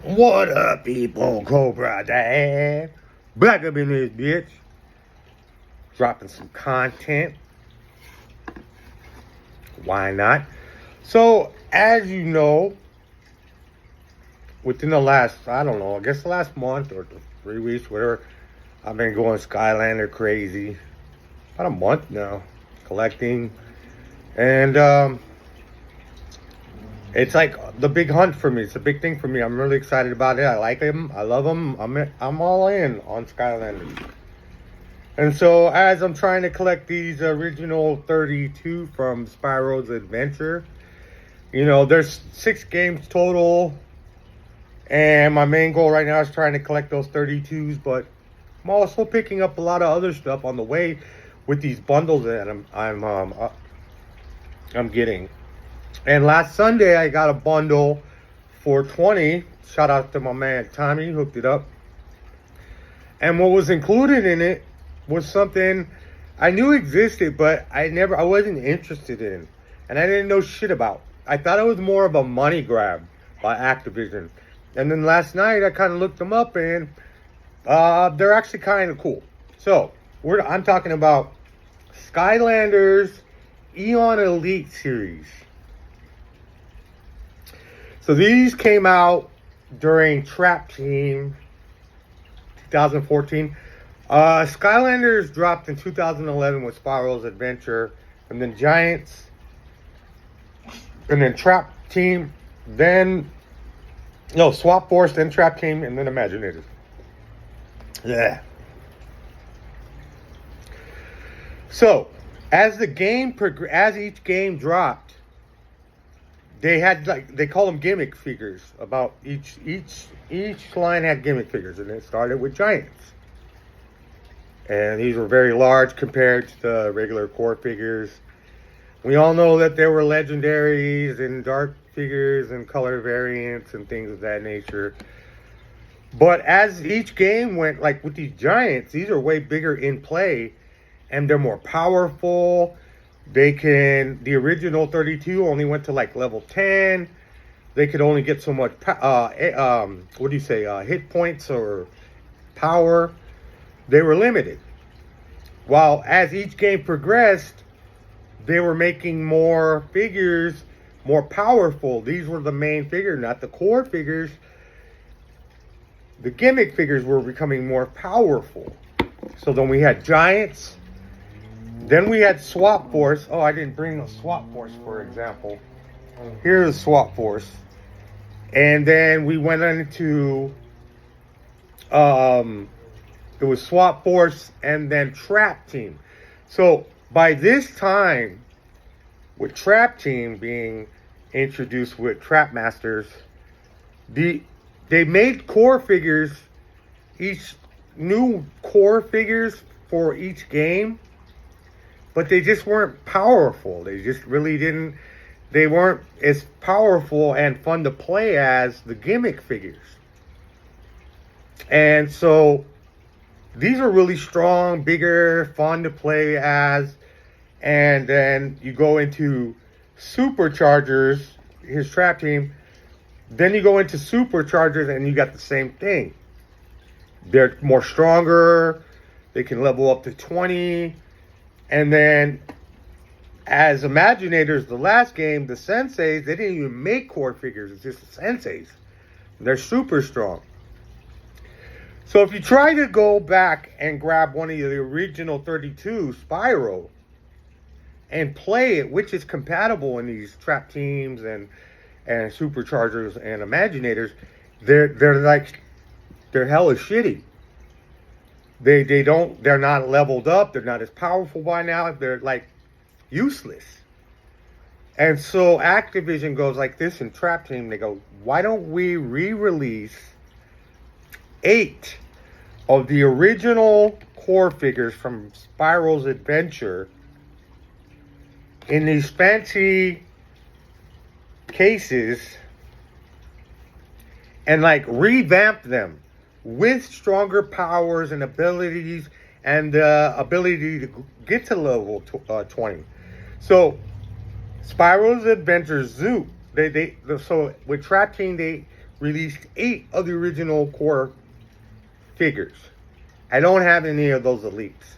What up, people? Cobra Dad. Back up in this bitch. Dropping some content. Why not? So, as you know, within the last, I don't know, I guess the last month or 3 weeks, whatever, I've been going Skylander crazy. About a month now, collecting. And, it's like the big hunt for me. It's a big thing for me. I'm really excited about it. I like him. I love him. I'm all in on Skylanders. And so as I'm trying to collect these original 32 from Spyro's Adventure, you know, there's 6 games total. And my main goal right now is trying to collect those 32s. But I'm also picking up a lot of other stuff on the way with these bundles that I'm getting. And last Sunday, I got a bundle for 20. Shout out to my man Tommy, hooked it up. And what was included in it was something I knew existed, but I wasn't interested in. And I didn't know shit about. I thought it was more of a money grab by Activision. And then last night, I kind of looked them up, and they're actually kind of cool. So, I'm talking about Skylanders Eon Elite series. So these came out during Trap Team 2014. Skylanders dropped in 2011 with Spyro's Adventure, and then Giants, and then Trap Team, Swap Force, then Trap Team, and then Imaginators. Yeah. So, as each game dropped, they had, they call them gimmick figures. About each line had gimmick figures, and it started with Giants. And these were very large compared to the regular core figures. We all know that there were legendaries and dark figures and color variants and things of that nature. But as each game went, like with these Giants, these are way bigger in play, and they're more powerful. The original 32 only went to like level 10. They could only get so much, hit points or power. They were limited. While as each game progressed, they were making more figures, more powerful. These were the main figures, not the core figures. The gimmick figures were becoming more powerful. So then we had Giants. Then we had Swap Force. Oh, I didn't bring a Swap Force, for example. Here's Swap Force. And then we went into, it was Swap Force and then Trap Team. So by this time, with Trap Team being introduced with Trap Masters, they made core figures, each new core figures for each game. But they just weren't powerful. They just really didn't. They weren't as powerful and fun to play as the gimmick figures. And so these are really strong, bigger, fun to play as. And then you go into Superchargers, his Trap Team. Then you go into Superchargers and you got the same thing. They're more stronger. They can level up to 20. And then, as Imaginators, the last game, the Senseis, they didn't even make core figures. It's just the Senseis. They're super strong. So if you try to go back and grab one of the original 32 Spyro and play it, which is compatible in these Trap Teams and Superchargers and Imaginators, they're hella shitty. They're not leveled up. They're not as powerful by now. They're like useless. And so Activision goes like this in Trap Team. They go, why don't we re-release 8 of the original core figures from Spyro's Adventure in these fancy cases and like revamp them with stronger powers and abilities and the ability to get to level 20. So Spyro's Adventure Zoo, so with Trap Team, they released 8 of the original core figures. I don't have any of those elites.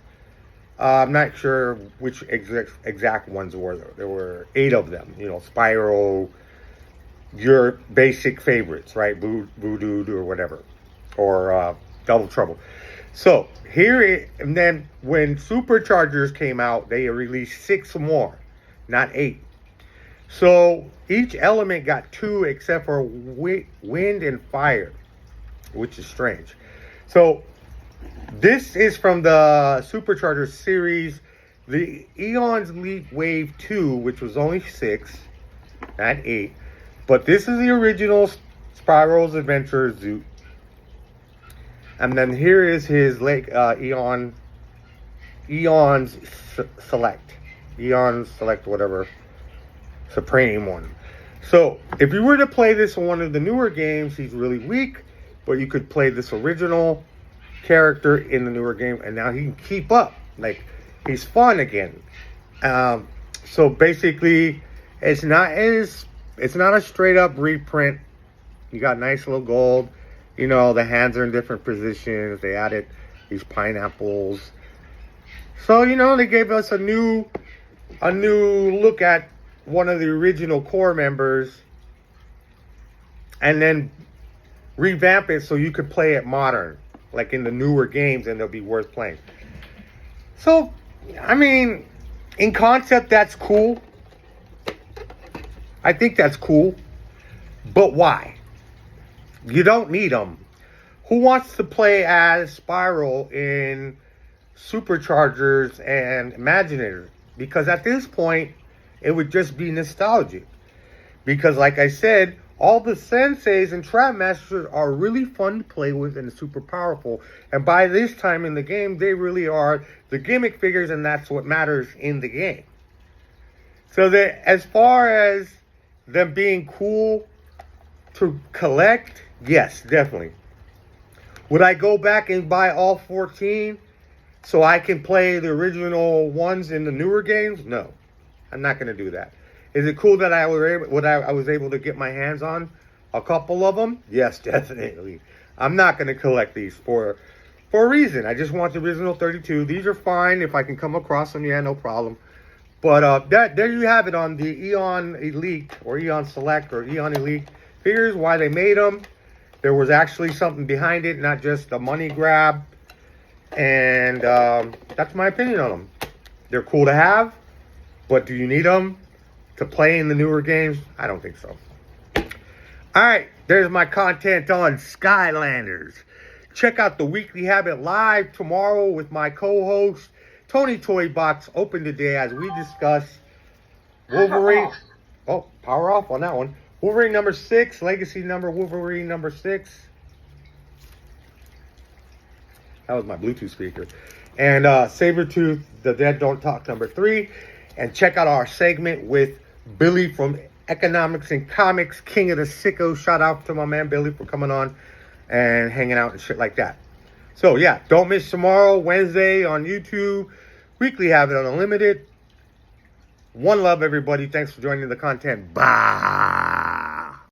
I'm not sure which exact ones were there. There were 8 of them. You know, Spyro, your basic favorites, right? Voodoo or whatever. Or Double Trouble. So, and then when Superchargers came out, they released 6 more, not 8. So, each element got 2 except for wind and fire, which is strange. So, this is from the Supercharger series, the Eon Elite Wave 2, which was only 6, not 8. But this is the original Spyro's Adventure Zoo. And then here is his Eon's Select, whatever, Supreme one. So, if you were to play this on one of the newer games, he's really weak, but you could play this original character in the newer game, and now he can keep up. Like, he's fun again. So basically, it's not a straight up reprint. You got nice little gold. You know, the hands are in different positions. They added these pineapples. So, you know, they gave us a new look at one of the original core members, and then revamp it so you could play it modern, like in the newer games, and they'll be worth playing. So, I mean, in concept, that's cool. I think that's cool. But why? You don't need them. Who wants to play as Spyro in Superchargers and Imaginators? Because at this point, it would just be nostalgic. Because like I said, all the senseis and trap masters are really fun to play with and super powerful. And by this time in the game, they really are the gimmick figures, and that's what matters in the game. So that as far as them being cool to collect, yes, definitely. Would I go back and buy all 14 so I can play the original ones in the newer games? No, I'm not going to do that. Is it cool that I was able to get my hands on a couple of them? Yes, definitely. I'm not going to collect these for a reason. I just want the original 32. These are fine if I can come across them. Yeah, no problem. But there you have it on the Eon Elite or Eon Select or Eon Elite figures, why they made them. There was actually something behind it, not just a money grab. And that's my opinion on them. They're cool to have, but do you need them to play in the newer games? I don't think so. Alright, there's my content on Skylanders. Check out the Weekly Habit live tomorrow with my co-host, Tony Toybox, open today as we discuss Wolverine. Oh, power off on that one. Wolverine number 6, Legacy number Wolverine number 6. That was my Bluetooth speaker. And Sabretooth, The Dead Don't Talk number 3. And check out our segment with Billy from Economics and Comics, King of the Sicko. Shout out to my man Billy for coming on and hanging out and shit like that. So yeah, don't miss tomorrow, Wednesday on YouTube. Weekly Habit Unlimited. One love, everybody. Thanks for joining the content. Bye.